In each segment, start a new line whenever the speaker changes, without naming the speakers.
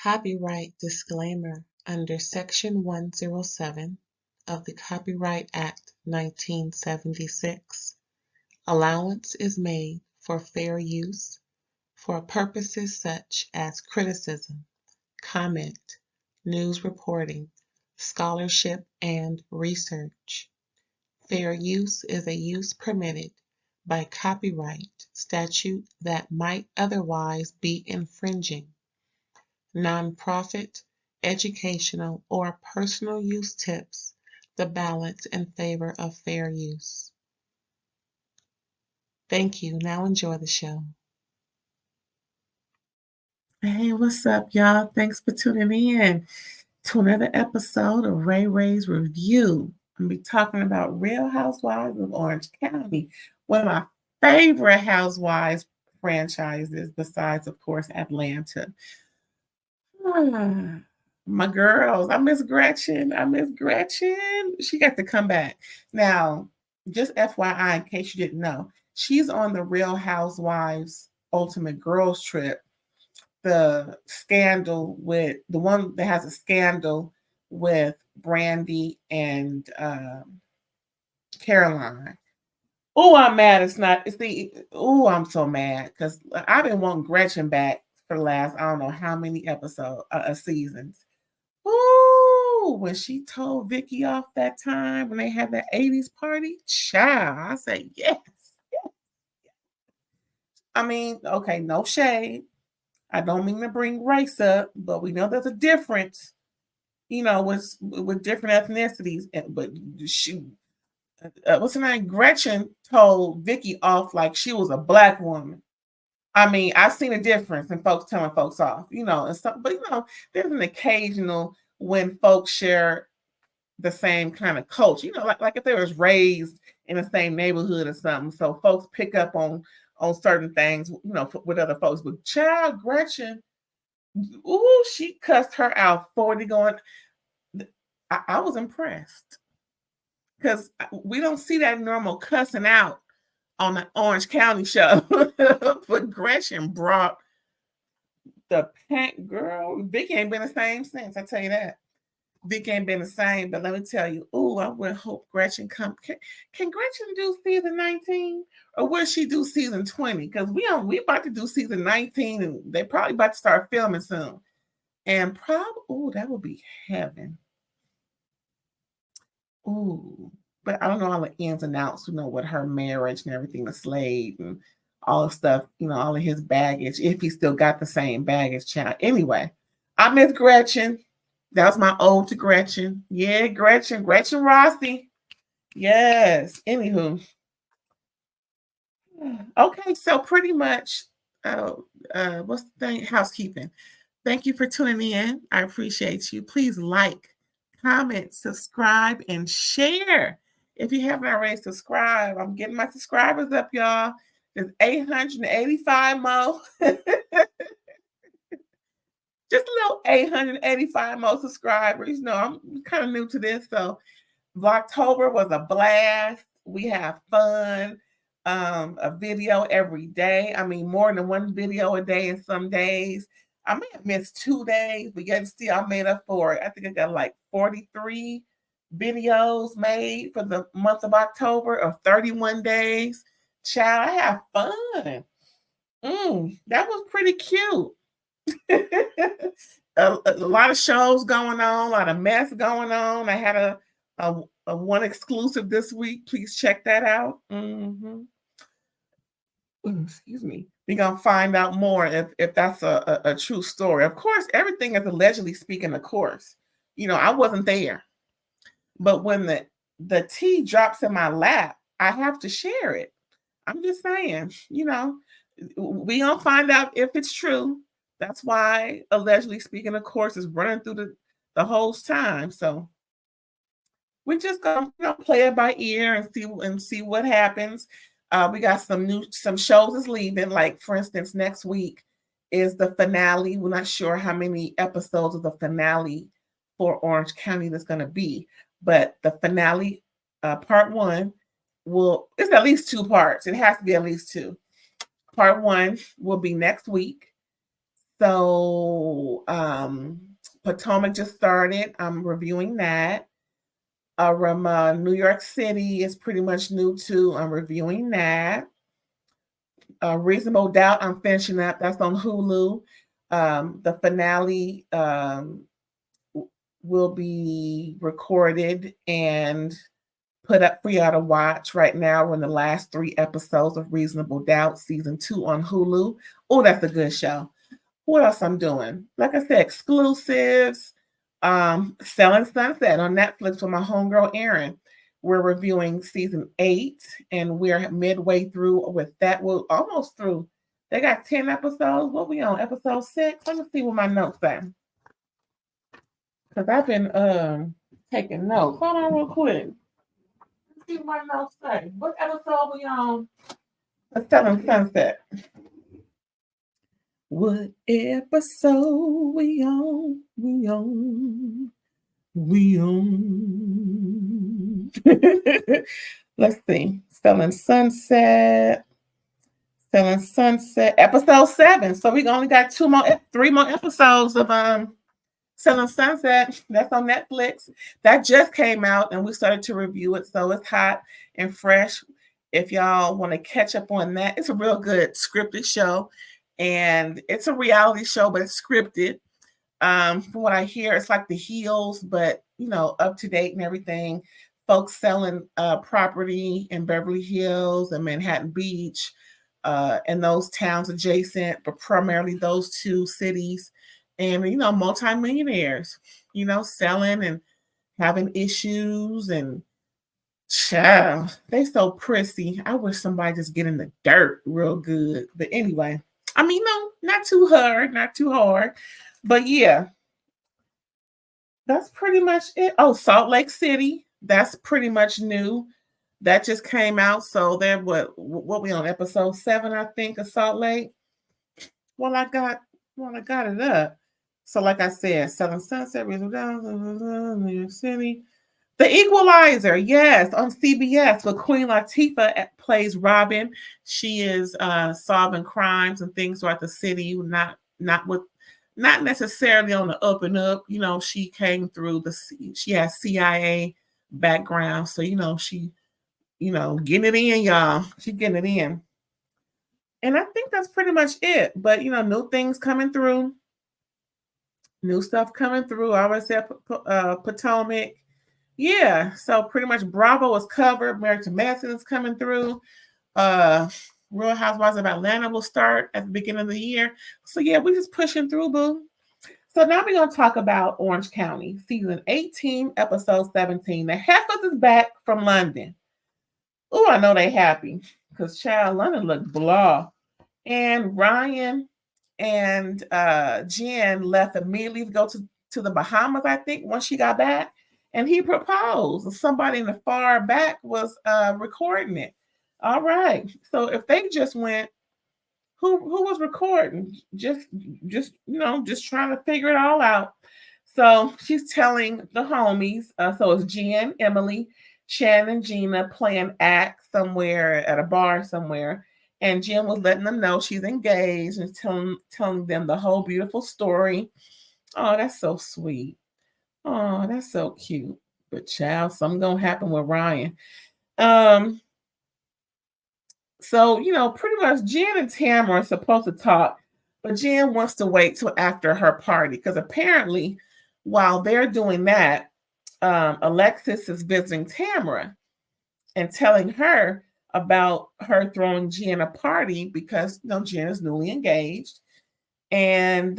Copyright disclaimer under Section 107 of the Copyright Act 1976. Allowance is made for fair use for purposes such as criticism, comment, news reporting, scholarship, and research. Fair use is a use permitted by copyright statute that might otherwise be infringing. Nonprofit, educational, or personal use tips the balance in favor of fair use. Thank you. Now enjoy the show. Hey, what's up, y'all? Thanks for tuning in to another episode of RAERAEs Review. I'm going to be talking about Real Housewives of Orange County, one of my favorite Housewives franchises, besides, of course, Atlanta. My girls, I miss Gretchen. She got to come back. Now, just FYI, in case you didn't know, she's on the Real Housewives Ultimate Girls Trip. The scandal with the one that has a scandal with Brandy and Caroline. Oh, I'm mad. I'm so mad because I've been wanting Gretchen back for the last, I don't know how many seasons. Ooh, when she told Vicky off that time when they had that 80s party, child, I said, yes. I mean, okay, no shade. I don't mean to bring race up, but we know there's a difference, with different ethnicities. But she, what's her name? Gretchen told Vicky off like she was a black woman. I mean, I've seen a difference in folks telling folks off, and stuff. But there's an occasional when folks share the same kind of culture, like if they was raised in the same neighborhood or something. So folks pick up on certain things, with other folks. But child, Gretchen, ooh, she cussed her out 40 going. I was impressed because we don't see that normal cussing out on the Orange County show. But Gretchen brought the paint, girl. Vicky ain't been the same since, I tell you that. Vicky ain't been the same, but let me tell you, I would hope Gretchen come. Can Gretchen do season 19? Or will she do season 20? Because we about to do season 19, and they probably about to start filming soon. And probably, that would be heaven. Ooh, but I don't know all the ins and outs, with her marriage and everything, the Slade and all the stuff, all of his baggage, if he still got the same baggage, child. Anyway, I miss Gretchen. That was my ode to Gretchen. Yeah, Gretchen Rossi. Yes. Anywho. Okay, so pretty much, what's the thing? Housekeeping. Thank you for tuning in. I appreciate you. Please like, comment, subscribe, and share. If you haven't already subscribed, I'm getting my subscribers up, y'all. There's 885 more. Just a little 885 more subscribers. I'm kind of new to this, so October was a blast. We have fun. A video every day. I mean, more than one video a day in some days. I may have missed 2 days, but yet still I made up for it. I think I got like 43 videos made for the month of October of 31 days. Child, I have fun. That was pretty cute. a lot of shows going on, a lot of mess going on. I had a one exclusive this week. Please check that out. Excuse me. We're going to find out more if that's a true story. Of course, everything is allegedly speaking, of course. I wasn't there. But when the tea drops in my lap, I have to share it. I'm just saying, we going to find out if it's true. That's why allegedly speaking, of course, is running through the whole time. So we're just going to play it by ear and see what happens. We got some shows is leaving. Like, for instance, next week is the finale. We're not sure how many episodes of the finale for Orange County that's going to be, but the finale, part 1, it's at least 2 parts. It has to be at least 2. Part 1 will be next week. So Potomac just started. I'm reviewing that. New York City is pretty much new too. I'm reviewing that. Reasonable Doubt, I'm finishing up. That's on Hulu. The finale will be recorded and put up for y'all to watch. Right now, we're in the last 3 episodes of Reasonable Doubt, season 2 on Hulu. Oh, that's a good show. What else I'm doing? Like I said, exclusives. Selling Sunset on Netflix with my homegirl Erin. We're reviewing season 8, and we're midway through with that. We're almost through. They got 10 episodes. What we on? Episode 6? Let me see what my notes say. Because I've been taking notes. Hold on real quick. Let's see what my notes say. What episode we on? Selling Sunset. What episode we on? We on. Let's see. Selling Sunset. Episode 7. So we only got 3 more episodes of Selling Sunset. That's on Netflix. That just came out and we started to review it. So it's hot and fresh. If y'all want to catch up on that, it's a real good scripted show. And it's a reality show, but it's scripted. From what I hear, it's like The Heels, but up to date and everything. Folks selling property in Beverly Hills and Manhattan Beach, and those towns adjacent, but primarily those 2 cities. And multimillionaires, selling and having issues, and child, they so prissy. I wish somebody just get in the dirt real good. But anyway, I mean, no, not too hard. But yeah, that's pretty much it. Oh, Salt Lake City, that's pretty much new. That just came out. So they're what we on episode 7, I think, of Salt Lake. Well, I got it up. So like I said, Selling Sunset, New York City. The Equalizer, yes, on CBS, where Queen Latifah plays Robin. She is solving crimes and things throughout the city, not necessarily on the up and up. She came through she has CIA background, so she getting it in, y'all. She getting it in. And I think that's pretty much it. But new things coming through. New stuff coming through. I always said Potomac. Yeah, so pretty much Bravo is covered. Married to Medicine is coming through. Real Housewives of Atlanta will start at the beginning of the year. So yeah, we're just pushing through, boo. So now we're going to talk about Orange County, season 18, episode 17. The Heifers is back from London. Oh, I know they happy because child London looked blah. And Ryan and Jenn left immediately to go to the Bahamas, I think, once she got back. And he proposed. Somebody in the far back was recording it. All right. So if they just went, who was recording? Just trying to figure it all out. So she's telling the homies. So it's Jenn, Emily, Shannon, Gina playing act somewhere at a bar somewhere. And Jenn was letting them know she's engaged and telling them the whole beautiful story. Oh, that's so sweet. Oh, that's so cute. But child, something gonna happen with Ryan. So, pretty much Jenn and Tamra are supposed to talk, but Jenn wants to wait till after her party because apparently while they're doing that, Alexis is visiting Tamra and telling her about her throwing Jenn a party because Jenn is newly engaged. And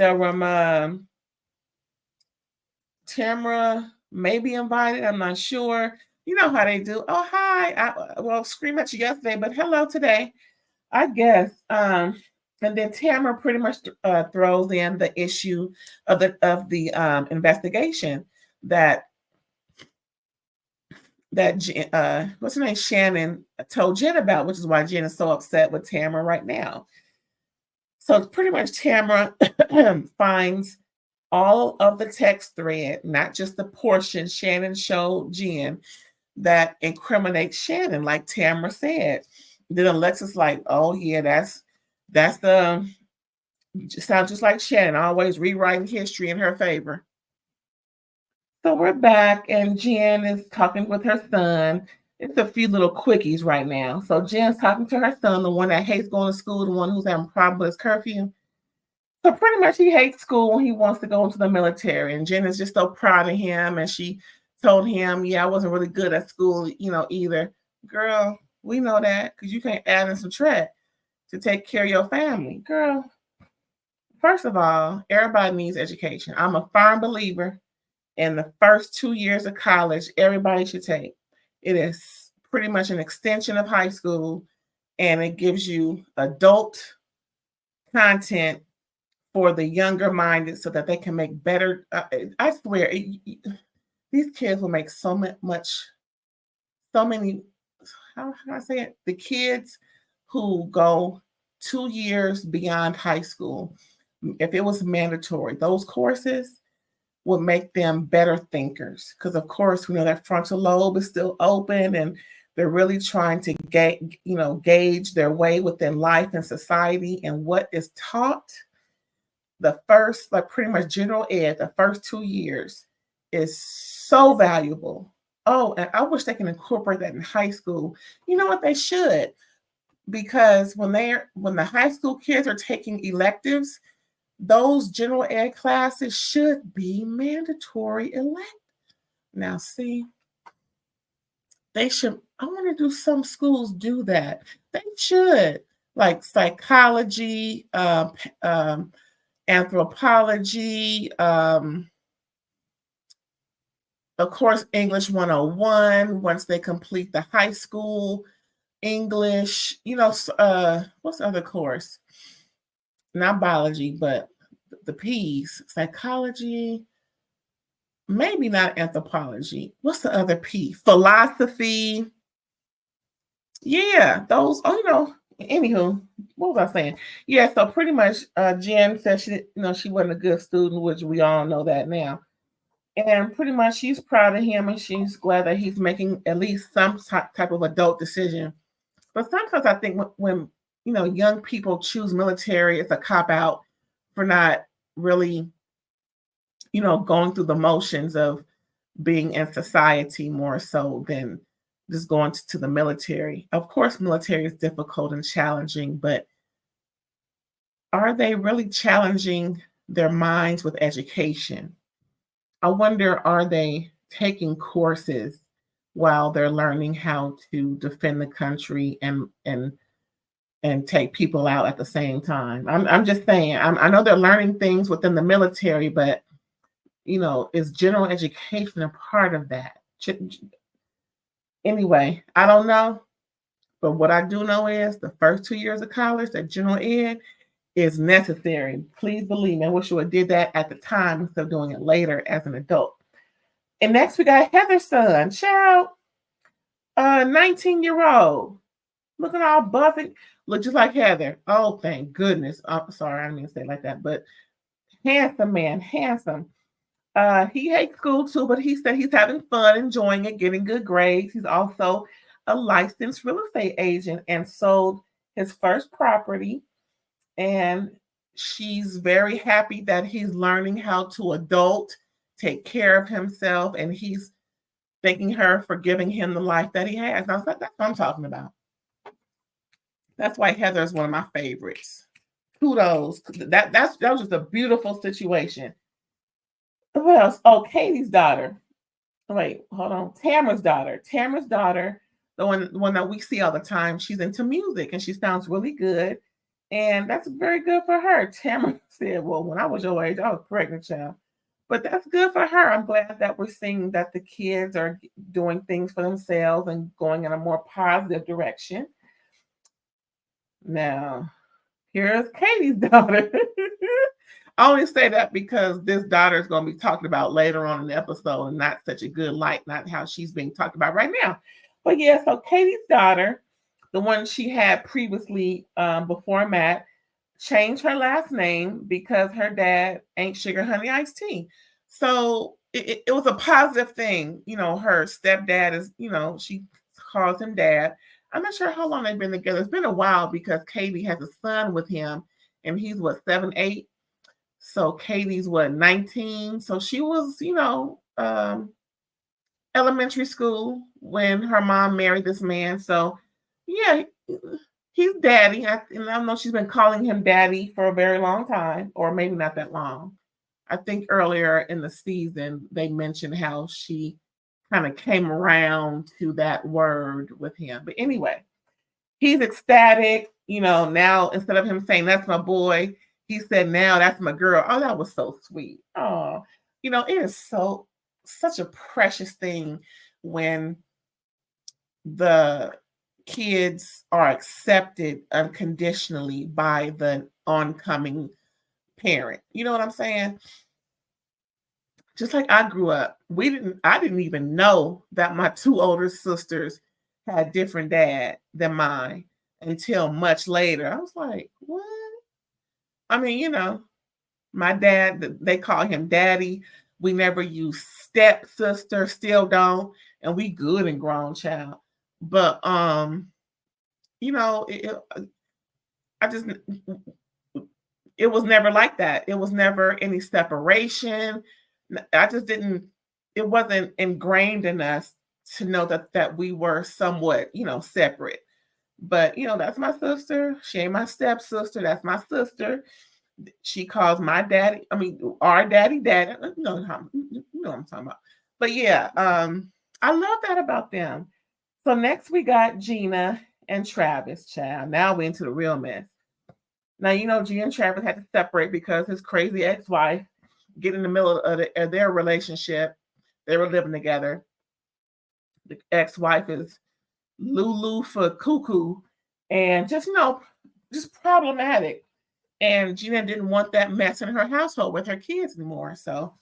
Tamra may be invited. I'm not sure. You know how they do. Oh, hi. I screamed at you yesterday, but hello today, I guess. And then Tamra pretty much throws in the issue of the investigation that what's her name, Shannon told Jenn about, which is why Jenn is so upset with Tamra right now. So it's pretty much Tamra finds all of the text thread, not just the portion Shannon showed Jenn that incriminates Shannon, like Tamra said. Then Alexis like, oh yeah, that's the Sounds just like Shannon, always rewriting history in her favor. So we're back, and Jenn is talking with her son. It's a few little quickies right now. So Jen's talking to her son, the one that hates going to school, the one who's having problems with his curfew. So pretty much he hates school when he wants to go into the military. And Jenn is just so proud of him. And she told him, yeah, I wasn't really good at school, either. Girl, we know that because you can't add and subtract to take care of your family. Girl, first of all, everybody needs education. I'm a firm believer in the first 2 years of college, everybody should take. It is pretty much an extension of high school, and it gives you adult content for the younger minded so that they can make better. I swear, these kids will make so many, how can I say it? The kids who go 2 years beyond high school, if it was mandatory, those courses would make them better thinkers. Because of course, we know that frontal lobe is still open and they're really trying to gauge their way within life and society. And what is taught the first, like pretty much general ed, the first 2 years is so valuable. Oh, and I wish they can incorporate that in high school. You know what? They should, because when the high school kids are taking electives, those general ed classes should be mandatory elect. Now, see, they should. I want to do some schools do that. They should, like psychology, anthropology, of course, English 101 once they complete the high school English. What's the other course? Not biology, but the P's, psychology, maybe not anthropology. What's the other P? Philosophy. Yeah, those, anywho, what was I saying? Yeah, so pretty much Jenn said she wasn't a good student, which we all know that now. And pretty much she's proud of him and she's glad that he's making at least some type of adult decision. But sometimes I think when young people choose military, it's a cop out for not really, going through the motions of being in society more so than just going to the military. Of course, military is difficult and challenging, but are they really challenging their minds with education? I wonder, are they taking courses while they're learning how to defend the country and take people out at the same time? I'm just saying. I know they're learning things within the military, but is general education a part of that? Anyway, I don't know, but what I do know is the first 2 years of college, that general ed, is necessary. Please believe me. I wish you would have did that at the time instead of doing it later as an adult. And next we got Heather's son, child, 19-year-old, looking all buff and look just like Heather. Oh, thank goodness. I'm sorry, I didn't mean to say it like that, but handsome man, handsome. He hates school too, but he said he's having fun, enjoying it, getting good grades. He's also a licensed real estate agent and sold his first property. And she's very happy that he's learning how to adult, take care of himself, and he's thanking her for giving him the life that he has. Now, that's what I'm talking about. That's why Heather is one of my favorites. Kudos. That was just a beautiful situation. What else? Oh, Katie's daughter. Wait, hold on. Tamra's daughter. Tamra's daughter, the one that we see all the time. She's into music and she sounds really good. And that's very good for her. Tamra said, well, when I was your age, I was pregnant, child. But that's good for her. I'm glad that we're seeing that the kids are doing things for themselves and going in a more positive direction. Now, here's Katie's daughter. I only say that because this daughter is going to be talked about later on in the episode and not such a good light, not how she's being talked about right now. But yeah, so Katie's daughter, the one she had previously before Matt, changed her last name because her dad ain't sugar honey iced tea. So it was a positive thing. Her stepdad is, she calls him dad. I'm not sure how long they've been together. It's been a while because Katie has a son with him. and he's what, 7, 8. So Katie's what, 19. So she was, elementary school when her mom married this man. So yeah, he's daddy. And I know she's been calling him daddy for a very long time, or maybe not that long. I think earlier in the season they mentioned how she kind of came around to that word with him. But anyway, he's ecstatic. Now instead of him saying that's my boy, he said now that's my girl. Oh, that was so sweet. Oh, it is such a precious thing when the kids are accepted unconditionally by the oncoming parent. You know what I'm saying? Just like I grew up, I didn't even know that my two older sisters had different dad than mine until much later. I was like, what? I mean, my dad, they call him daddy. We never use stepsister, still don't, and we good and grown, child. But I just it was never like that. It was never any separation. I just didn't. It wasn't ingrained in us to know that we were somewhat, separate. But that's my sister. She ain't my stepsister. That's my sister. She calls my daddy. I mean, our daddy. You know what I'm talking about. But yeah, I love that about them. So next we got Gina and Travis, child. Now we're into the real mess. Now, Gina and Travis had to separate because his crazy ex-wife get in the middle of their relationship. They were living together. The ex-wife is Lulu for cuckoo and just problematic. And Gina didn't want that mess in her household with her kids anymore. So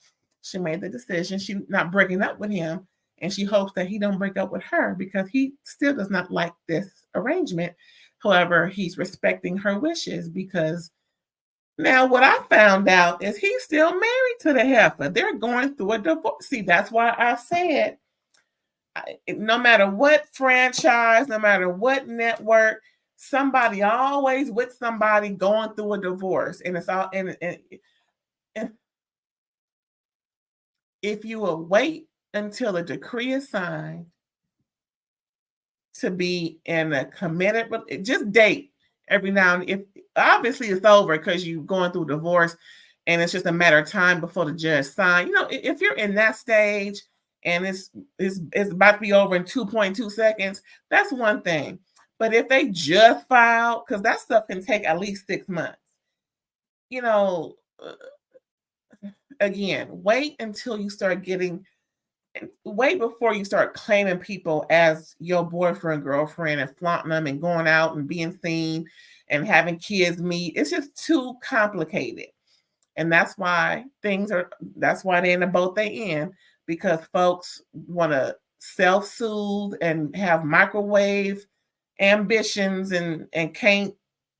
she made the decision. She's not breaking up with him. And she hopes that he don't break up with her because he still does not like this arrangement. However, he's respecting her wishes because now what I found out is he's still married to the heifer. They're going through a divorce. See, that's why I said no matter what franchise, no matter what network, somebody always with somebody going through a divorce. And it's all and if you will wait until a decree is signed to be in a committed, just date every now and if obviously it's over because you're going through divorce and it's just a matter of time before the judge signs. If you're in that stage and it's about to be over in 2.2 seconds, that's one thing. But if they just filed, because that stuff can take at least 6 months, again, wait until you start getting way before you start claiming people as your boyfriend, girlfriend, and flaunting them and going out and being seen and having kids meet. It's just too complicated. And that's why they're in the boat they in, because folks want to self-soothe and have microwave ambitions and can't,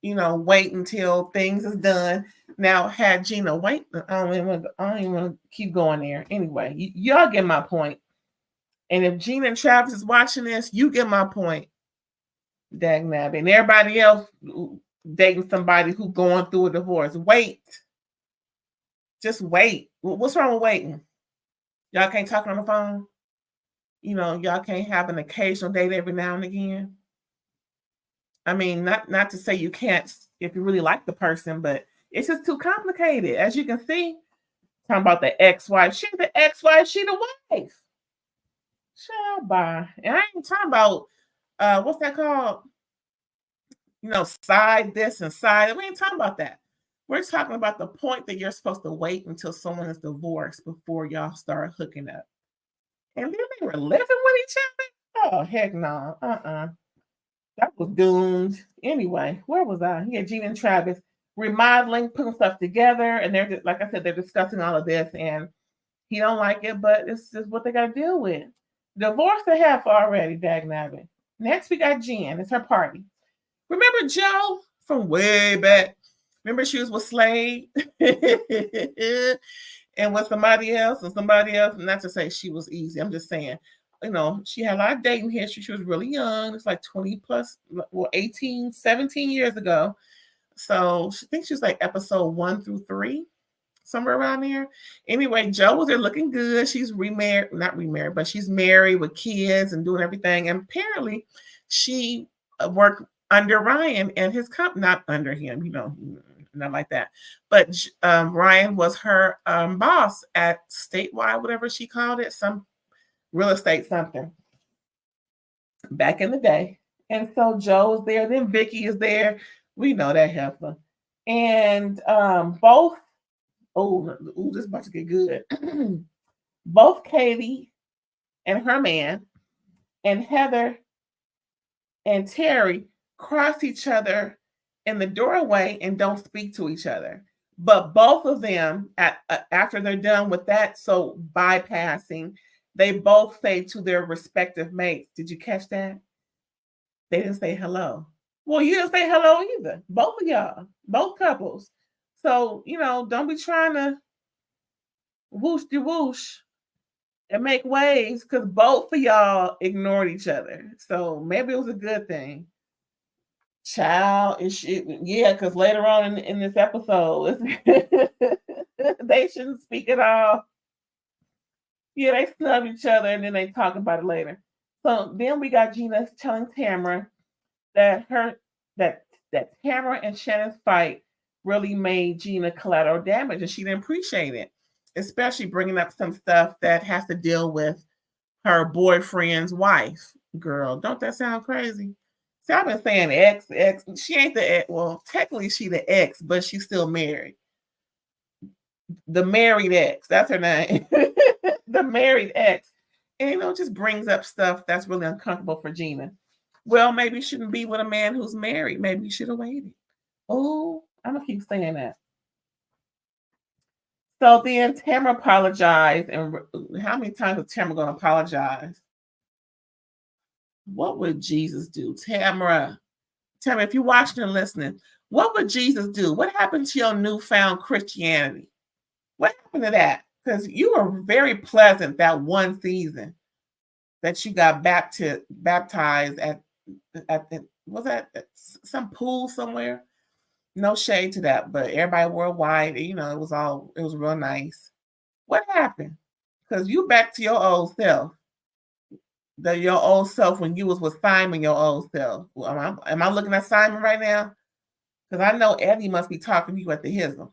wait until things is done. Now, had Gina wait, I don't even want to keep going there. Anyway, y'all get my point. And if Gina and Travis is watching this, you get my point. Dag nab. And everybody else dating somebody who's going through a divorce. Wait. Just wait. What's wrong with waiting? Y'all can't talk on the phone? Y'all can't have an occasional date every now and again? I mean, not to say you can't if you really like the person, but it's just too complicated. As you can see, talking about the ex-wife. She the ex-wife, she the wife. Child, bye. And I ain't talking about what's that called? Side this and side. We ain't talking about that. We're talking about the point that you're supposed to wait until someone is divorced before y'all start hooking up. And then they were living with each other? Oh, heck no. That was doomed. Anyway, where was I? Yeah, Gina and Travis remodeling, putting stuff together. And they're just, like I said, they're discussing all of this. And he don't like it, but it's just what they got to deal with. Divorce they have already, dag nabbit. Next, we got Jen. It's her party. Remember Joe from way back? Remember she was with Slade and with somebody else, not to say she was easy. I'm just saying, she had a lot of dating history. She was really young. It's like 20 plus, 18, 17 years ago. So she thinks she's like episode 1 through 3, somewhere around there. Anyway, Joe was there looking good. She's remarried, not remarried, but she's married with kids and doing everything. And apparently she worked under Ryan and his company, not under him, not like that. But Ryan was her boss at Statewide, whatever she called it, some real estate something back in the day. And so Joe's there, then Vicky is there. We know that heifer. And both, this is about to get good. Both Katie and her man and Heather and Terry cross each other in the doorway and don't speak to each other. But both of them, after they're done with that, so bypassing, they both say to their respective mates, did you catch that? They didn't say hello. Well, you didn't say hello either. Both of y'all, both couples. So, don't be trying to whoosh de whoosh and make waves because both of y'all ignored each other. So maybe it was a good thing. Child, because later on in this episode, they shouldn't speak at all. Yeah, they snub each other and then they talk about it later. So then we got Gina telling Tamra that Tamra and Shannon's fight really made Gina collateral damage, and she didn't appreciate it, especially bringing up some stuff that has to deal with her boyfriend's wife. Girl, don't that sound crazy? See, I've been saying ex. She ain't the ex. Well, technically she the ex, but she's still married. The married ex, that's her name. The married ex. And just brings up stuff that's really uncomfortable for Gina. Well, maybe you shouldn't be with a man who's married. Maybe you should have waited. Oh, I'm gonna keep saying that. So then Tamra apologized, and how many times is Tamra gonna apologize? What would Jesus do? Tamra, if you're watching and listening, what would Jesus do? What happened to your newfound Christianity? What happened to that? Because you were very pleasant that one season that you got baptized at was that some pool somewhere? No shade to that, but everybody worldwide, it was real nice. What happened? Because you back to your old self. Your old self when you was with Simon, your old self. Am I looking at Simon right now? Because I know Eddie must be talking to you at the hism.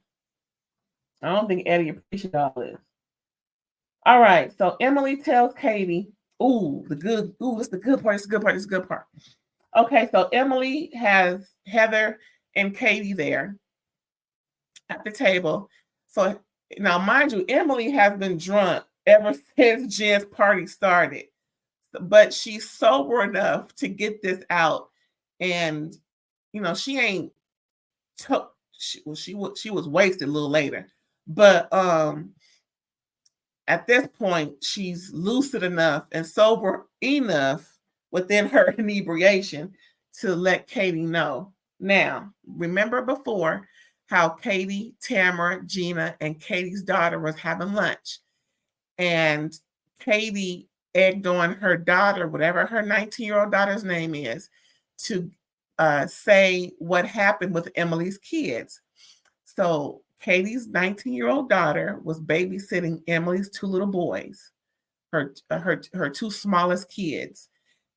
I don't think Eddie appreciates all this. All right, so Emily tells Katie, this is the good part, this is the good part. Okay, so Emily has Heather and Katie there at the table. So now, mind you, Emily has been drunk ever since Jen's party started, but she's sober enough to get this out. And she ain't. She was wasted a little later, but at this point, she's lucid enough and sober enough within her inebriation to let Katie know. Now, remember before how Katie, Tamra, Gina, and Katie's daughter was having lunch. And Katie egged on her daughter, whatever her 19-year-old daughter's name is, to say what happened with Emily's kids. So Katie's 19-year-old daughter was babysitting Emily's two little boys, her two smallest kids.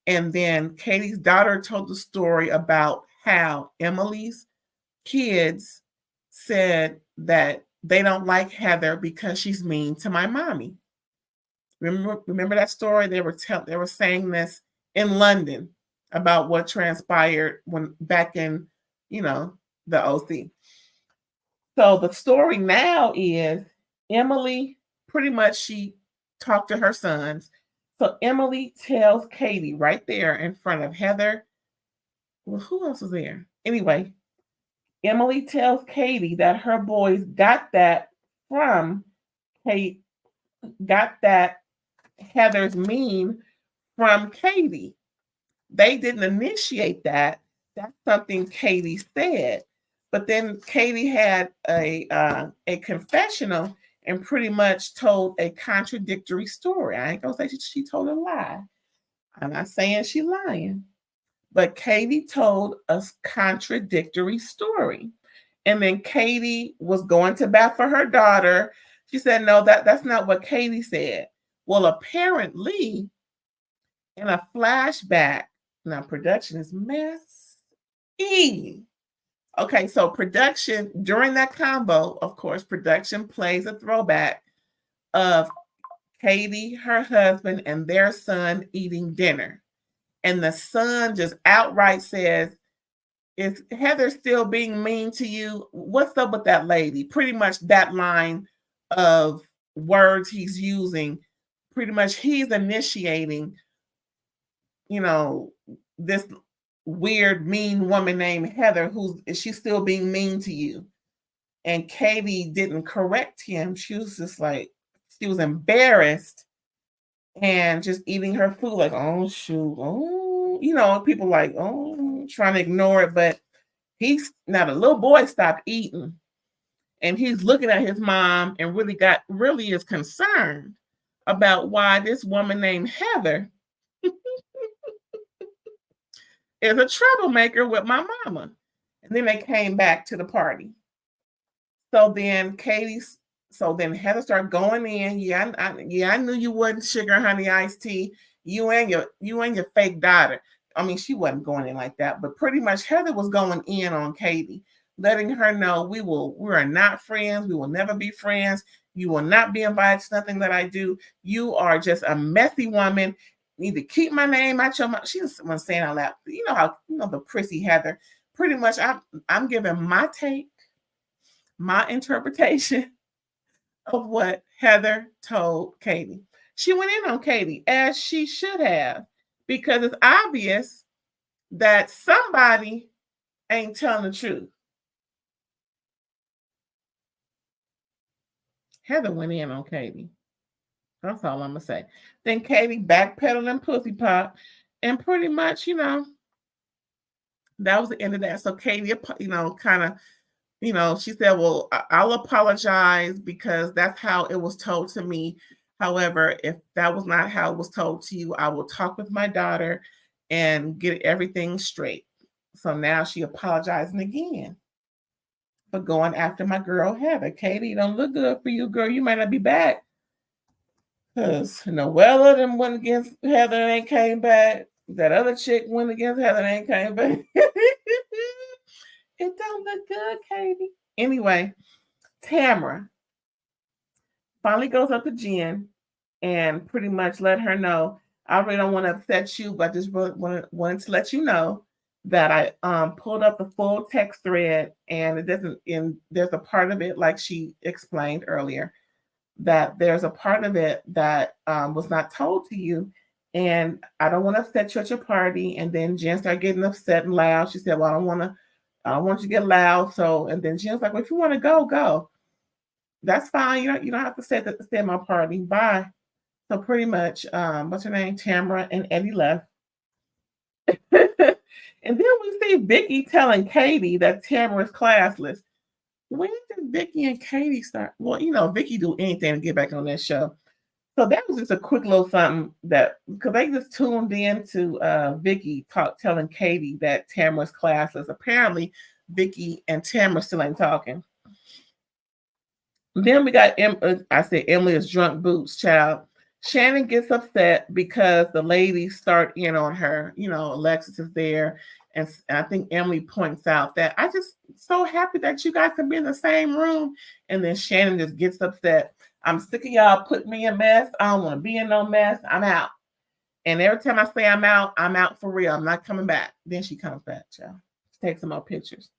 And then Katie's daughter told the story about how Emily's kids said that they don't like Heather because she's mean to my mommy. Remember that story? They were saying this in London about what transpired when back in, the OC. So the story now is Emily, pretty much she talked to her sons. So Emily tells Katie right there in front of Heather. Well, who else was there? Anyway, Emily tells Katie that her boys got that from Kate, got that Heather's mean from Katie. They didn't initiate that. That's something Katie said. But then Katie had a confessional and pretty much told a contradictory story. I ain't gonna say she told a lie. I'm not saying she's lying. But Katie told a contradictory story. And then Katie was going to bat for her daughter. She said, no, that's not what Katie said. Well, apparently, in a flashback, now production is messy. Okay, so production, during that combo, of course, production plays a throwback of Katie, her husband, and their son eating dinner. And the son just outright says, is Heather still being mean to you? What's up with that lady? Pretty much that line of words he's using, pretty much he's initiating, this weird, mean woman named Heather, is she still being mean to you? And Katie didn't correct him. She was just like, she was embarrassed and just eating her food like, oh, shoot. Oh, people like, oh, trying to ignore it. But now the little boy stopped eating and he's looking at his mom and really is concerned about why this woman named Heather is a troublemaker with my mama. And then they came back to the party. So then Heather started going in. Yeah, I knew you wasn't sugar honey iced tea. You and your fake daughter. I mean, she wasn't going in like that, but pretty much Heather was going in on Katie, letting her know we are not friends. We will never be friends. You will not be invited to nothing that I do. You are just a messy woman. You need to keep my name out your mouth. She was saying all that. You know how the prissy Heather. Pretty much, I'm giving my take, my interpretation of what Heather told Katie. She went in on Katie, as she should have, because it's obvious that somebody ain't telling the truth. Heather went in on Katie. That's all I'm going to say. Then Katie backpedaled and pussy pop, and pretty much, that was the end of that. So Katie, kind of, she said, well, I'll apologize because that's how it was told to me. However, if that was not how it was told to you, I will talk with my daughter and get everything straight. So now she apologizing again for going after my girl, Heather. Katie, don't look good for you, girl. You might not be back. Because Noella then went against Heather and ain't came back. That other chick went against Heather and ain't came back. It don't look good, Katie. Anyway, Tamra finally goes up to Jenn and pretty much let her know, I really don't want to upset you, but I just wanted to let you know that I pulled up the full text thread, and there's a part of it, like she explained earlier, that there's a part of it that was not told to you, and I don't want to upset you at your party. And then Jenn started getting upset and loud. She said, well, I don't want you to get loud. So, and then Jenn's like, well, if you want to go. That's fine. You don't have to stay at my party. Bye. So pretty much, what's her name? Tamra and Eddie left. And then we see Vicky telling Katie that Tamra is classless. When did Vicky and Katie start? Well, Vicky do anything to get back on that show. So that was just a quick little something because they just tuned in to Vicky telling Katie that Tamra's classless. Apparently, Vicky and Tamra still ain't talking. Then we got I said Emily is drunk boots, child. Shannon gets upset because the ladies start in on her. Alexis is there. And I think Emily points out that I just so happy that you guys can be in the same room. And then Shannon just gets upset. I'm sick of y'all putting me in mess. I don't want to be in no mess. I'm out. And every time I say I'm out for real. I'm not coming back. Then she comes back, child. She takes some more pictures.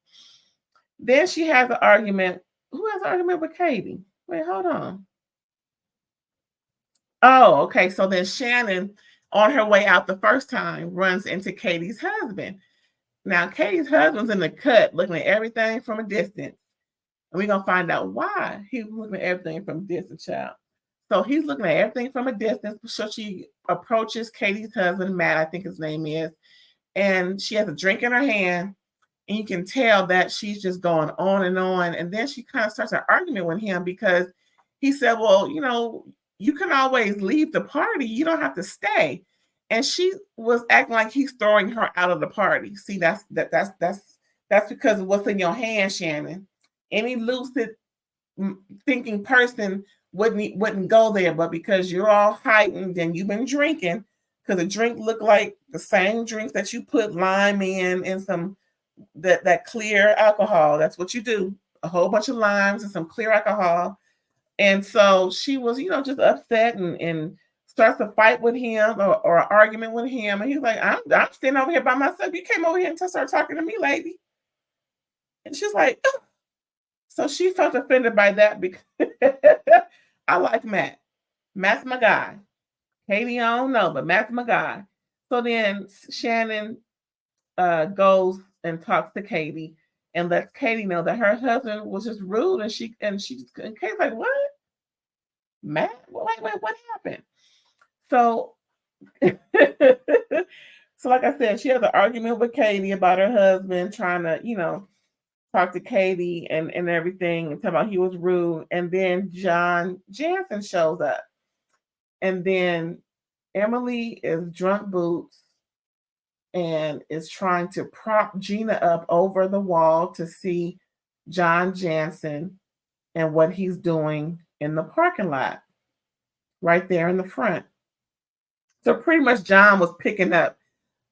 Then she has an argument. Who has an argument with Katie? Wait, hold on. Oh, okay. So then Shannon, on her way out the first time, runs into Katie's husband. Now, Katie's husband's in the cut looking at everything from a distance. And we're going to find out why he was looking at everything from a distance, child. So he's looking at everything from a distance. So she approaches Katie's husband, Matt, I think his name is. And she has a drink in her hand. And you can tell that she's just going on. And then she kind of starts an argument with him because he said, well, you can always leave the party. You don't have to stay. And she was acting like he's throwing her out of the party. See, that's because of what's in your hand, Shannon. Any lucid thinking person wouldn't go there, but because you're all heightened and you've been drinking, because the drink looked like the same drinks that you put lime in and some that clear alcohol. That's what you do. A whole bunch of limes and some clear alcohol. And so she was, just upset and starts to fight with him or an argument with him. And he's like, I'm standing over here by myself. You came over here and started talking to me, lady. And she's like, oh. So she felt offended by that because I like Matt. Matt's my guy. Katie, I don't know, but Matt's my guy. So then Shannon goes and talks to Katie and lets Katie know that her husband was just rude, and Katie's like, what? Matt? Wait, what happened? So so like I said, she has an argument with Katie about her husband trying to, talk to Katie and everything and talk about he was rude. And then John Jansen shows up. And then Emily is drunk boots and is trying to prop Gina up over the wall to see John Jansen and what he's doing in the parking lot right there in the front. So pretty much John was picking up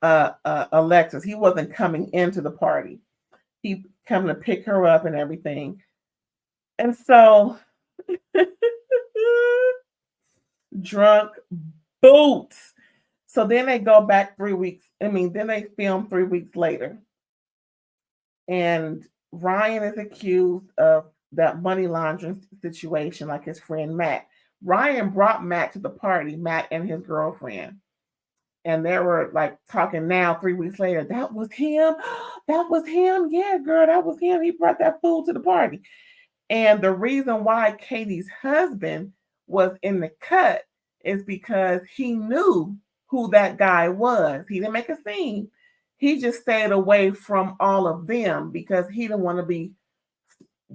Alexis. He wasn't coming into the party. He coming to pick her up and everything. And so drunk boots. So then they go back 3 weeks. Then they film 3 weeks later. And Ryan is accused of that money laundering situation, like his friend Matt. Ryan brought Matt to the party, Matt and his girlfriend. And they were like talking now 3 weeks later. That was him. That was him. Yeah, girl, that was him. He brought that fool to the party. And the reason why Katie's husband was in the cut is because he knew who that guy was. He didn't make a scene. He just stayed away from all of them because he didn't want to be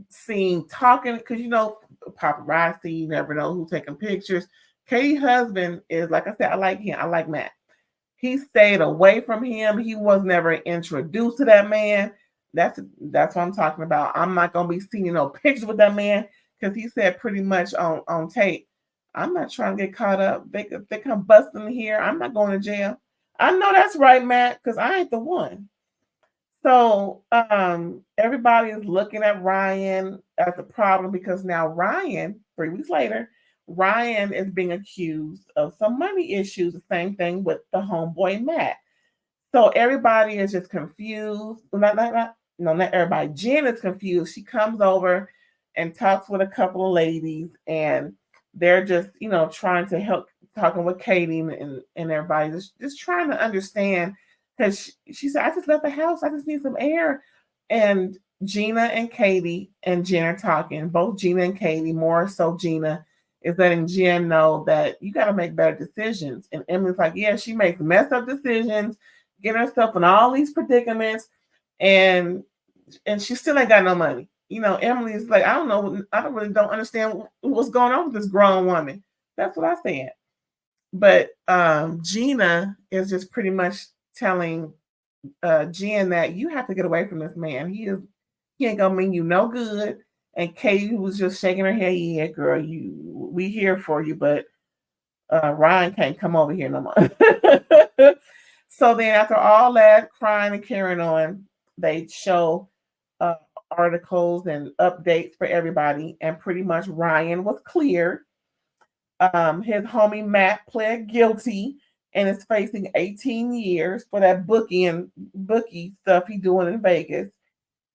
seen talking. Because, paparazzi, you never know who's taking pictures. Katie's husband is, like I said, I like him. I like Matt. He stayed away from him. He was never introduced to that man. That's what I'm talking about. I'm not going to be seeing no pictures with that man because he said pretty much on tape, I'm not trying to get caught up. If they come busting here, I'm not going to jail. I know that's right, Matt, because I ain't the one. So everybody is looking at Ryan as the problem because now Ryan, 3 weeks later, Ryan is being accused of some money issues. The same thing with the homeboy Matt. So everybody is just confused. Not everybody. Jen is confused. She comes over and talks with a couple of ladies, and they're just, trying to help, talking with Katie and everybody, just trying to understand. Because she said, I just left the house. I just need some air. And Gina and Katie and Jen are talking. Both Gina and Katie, more so Gina, is letting Jen know that you got to make better decisions. And Emily's like, yeah, she makes messed up decisions, getting herself in all these predicaments, and she still ain't got no money. Emily's like, I don't know. I don't understand what's going on with this grown woman. That's what I said. But Gina is just pretty much telling Jen that you have to get away from this man. He ain't gonna mean you no good. And Katie was just shaking her head. Yeah, girl, we here for you, but Ryan can't come over here no more. So then after all that crying and carrying on, they show articles and updates for everybody. And pretty much Ryan was cleared. His homie Matt pled guilty and is facing 18 years for that bookie stuff he doing in Vegas.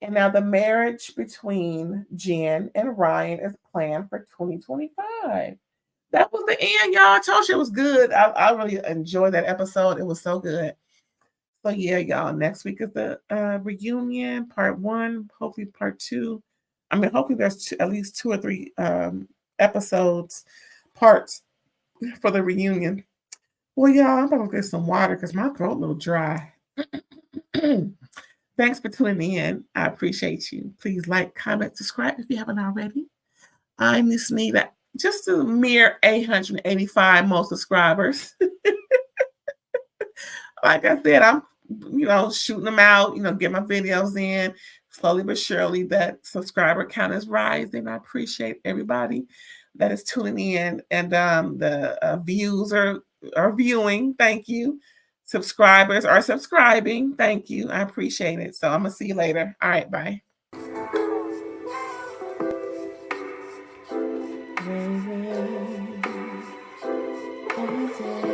And now the marriage between Jen and Ryan is planned for 2025. That was the end, y'all. I told you it was good. I really enjoyed that episode. It was so good. So yeah, y'all, next week is the reunion, part 1, hopefully part 2. Hopefully there's at least 2 or 3 episodes, parts for the reunion. Well, y'all, I'm about to get some water because my throat a little dry. Thanks for tuning in. I appreciate you. Please like, comment, subscribe if you haven't already. I just need just a mere 885 more subscribers. Like I said, I'm, shooting them out, get my videos in. slowly but surely that subscriber count is rising. I appreciate everybody that is tuning in, and the views are viewing. Thank you. Subscribers are subscribing. Thank you. I appreciate it. So I'm gonna see you later. All right, bye. All day.